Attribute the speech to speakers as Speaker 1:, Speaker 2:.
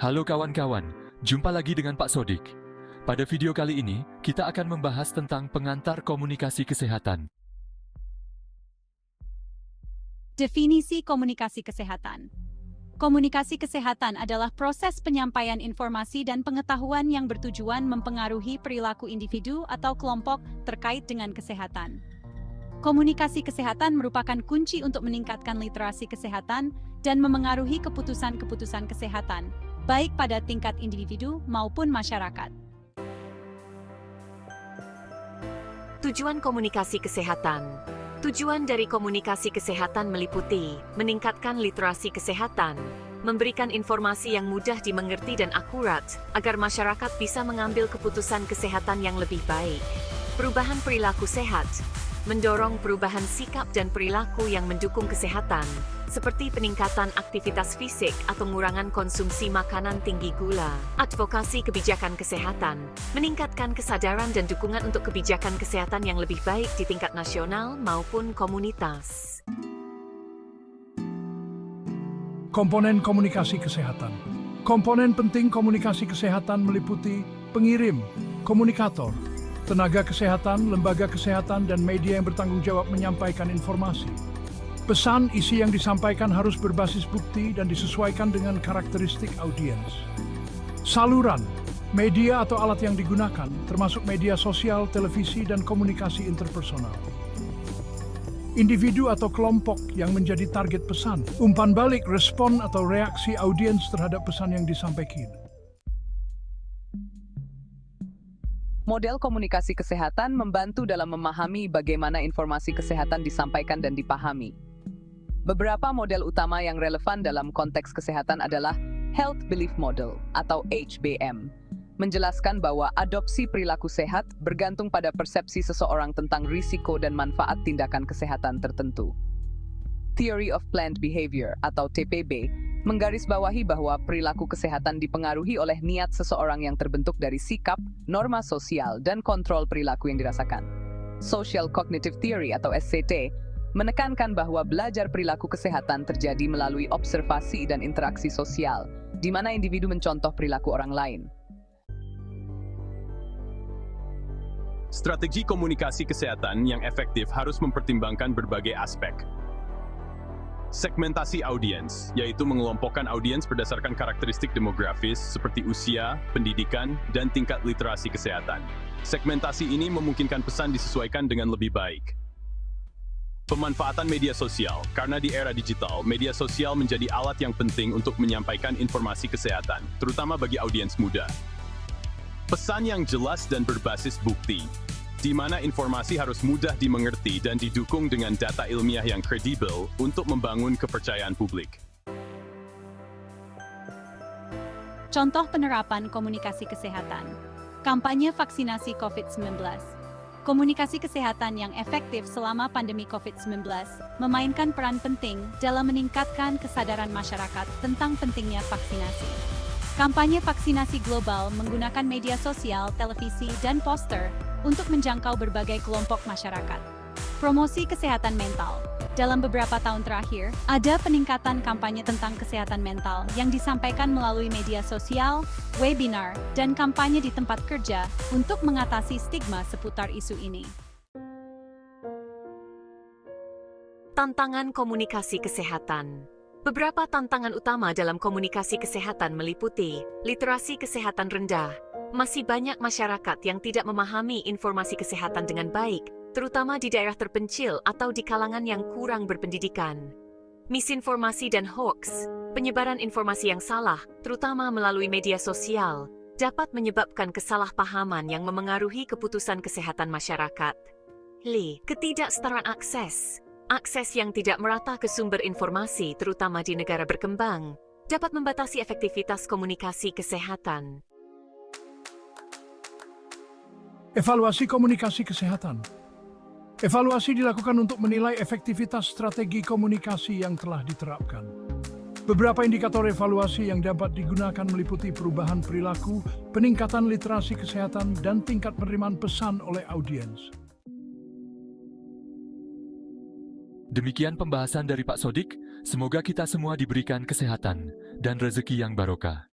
Speaker 1: Halo kawan-kawan, jumpa lagi dengan Pak Sodik. Pada video kali ini, kita akan membahas tentang pengantar komunikasi kesehatan.
Speaker 2: Definisi komunikasi kesehatan. Komunikasi kesehatan adalah proses penyampaian informasi dan pengetahuan yang bertujuan mempengaruhi perilaku individu atau kelompok terkait dengan kesehatan. Komunikasi kesehatan merupakan kunci untuk meningkatkan literasi kesehatan dan memengaruhi keputusan-keputusan kesehatan, baik pada tingkat individu maupun masyarakat.
Speaker 3: Tujuan komunikasi kesehatan. Tujuan dari komunikasi kesehatan meliputi meningkatkan literasi kesehatan, memberikan informasi yang mudah dimengerti dan akurat agar masyarakat bisa mengambil keputusan kesehatan yang lebih baik. Perubahan perilaku sehat, mendorong perubahan sikap dan perilaku yang mendukung kesehatan, seperti peningkatan aktivitas fisik atau pengurangan konsumsi makanan tinggi gula. Advokasi kebijakan kesehatan, meningkatkan kesadaran dan dukungan untuk kebijakan kesehatan yang lebih baik di tingkat nasional maupun komunitas.
Speaker 4: Komponen komunikasi kesehatan. Komponen penting komunikasi kesehatan meliputi pengirim, komunikator, tenaga kesehatan, lembaga kesehatan, dan media yang bertanggung jawab menyampaikan informasi. Pesan isi yang disampaikan harus berbasis bukti dan disesuaikan dengan karakteristik audiens. Saluran, media atau alat yang digunakan, termasuk media sosial, televisi, dan komunikasi interpersonal. Individu atau kelompok yang menjadi target pesan. Umpan balik, respon atau reaksi audiens terhadap pesan yang disampaikan.
Speaker 5: Model komunikasi kesehatan membantu dalam memahami bagaimana informasi kesehatan disampaikan dan dipahami. Beberapa model utama yang relevan dalam konteks kesehatan adalah Health Belief Model atau HBM, menjelaskan bahwa adopsi perilaku sehat bergantung pada persepsi seseorang tentang risiko dan manfaat tindakan kesehatan tertentu. Theory of Planned Behavior atau TPB menggarisbawahi bahwa perilaku kesehatan dipengaruhi oleh niat seseorang yang terbentuk dari sikap, norma sosial, dan kontrol perilaku yang dirasakan. Social Cognitive Theory atau SCT menekankan bahwa belajar perilaku kesehatan terjadi melalui observasi dan interaksi sosial, di mana individu mencontoh perilaku orang lain.
Speaker 6: Strategi komunikasi kesehatan yang efektif harus mempertimbangkan berbagai aspek. Segmentasi audiens, yaitu mengelompokkan audiens berdasarkan karakteristik demografis seperti usia, pendidikan, dan tingkat literasi kesehatan. Segmentasi ini memungkinkan pesan disesuaikan dengan lebih baik. Pemanfaatan media sosial, karena di era digital, media sosial menjadi alat yang penting untuk menyampaikan informasi kesehatan, terutama bagi audiens muda. Pesan yang jelas dan berbasis bukti, di mana informasi harus mudah dimengerti dan didukung dengan data ilmiah yang kredibel untuk membangun kepercayaan publik.
Speaker 2: Contoh penerapan komunikasi kesehatan. Kampanye vaksinasi COVID-19. Komunikasi kesehatan yang efektif selama pandemi COVID-19 memainkan peran penting dalam meningkatkan kesadaran masyarakat tentang pentingnya vaksinasi. Kampanye vaksinasi global menggunakan media sosial, televisi, dan poster untuk menjangkau berbagai kelompok masyarakat. Promosi kesehatan mental. Dalam beberapa tahun terakhir, ada peningkatan kampanye tentang kesehatan mental yang disampaikan melalui media sosial, webinar, dan kampanye di tempat kerja untuk mengatasi stigma seputar isu ini.
Speaker 3: Tantangan komunikasi kesehatan. Beberapa tantangan utama dalam komunikasi kesehatan meliputi literasi kesehatan rendah. Masih banyak masyarakat yang tidak memahami informasi kesehatan dengan baik, terutama di daerah terpencil atau di kalangan yang kurang berpendidikan. Misinformasi dan hoaks, penyebaran informasi yang salah, terutama melalui media sosial, dapat menyebabkan kesalahpahaman yang memengaruhi keputusan kesehatan masyarakat. Ketidaksetaraan akses. Akses yang tidak merata ke sumber informasi, terutama di negara berkembang, dapat membatasi efektivitas komunikasi kesehatan.
Speaker 4: Evaluasi komunikasi kesehatan. Evaluasi dilakukan untuk menilai efektivitas strategi komunikasi yang telah diterapkan. Beberapa indikator evaluasi yang dapat digunakan meliputi perubahan perilaku, peningkatan literasi kesehatan, dan tingkat penerimaan pesan oleh audiens.
Speaker 1: Demikian pembahasan dari Pak Sodik, semoga kita semua diberikan kesehatan dan rezeki yang barokah.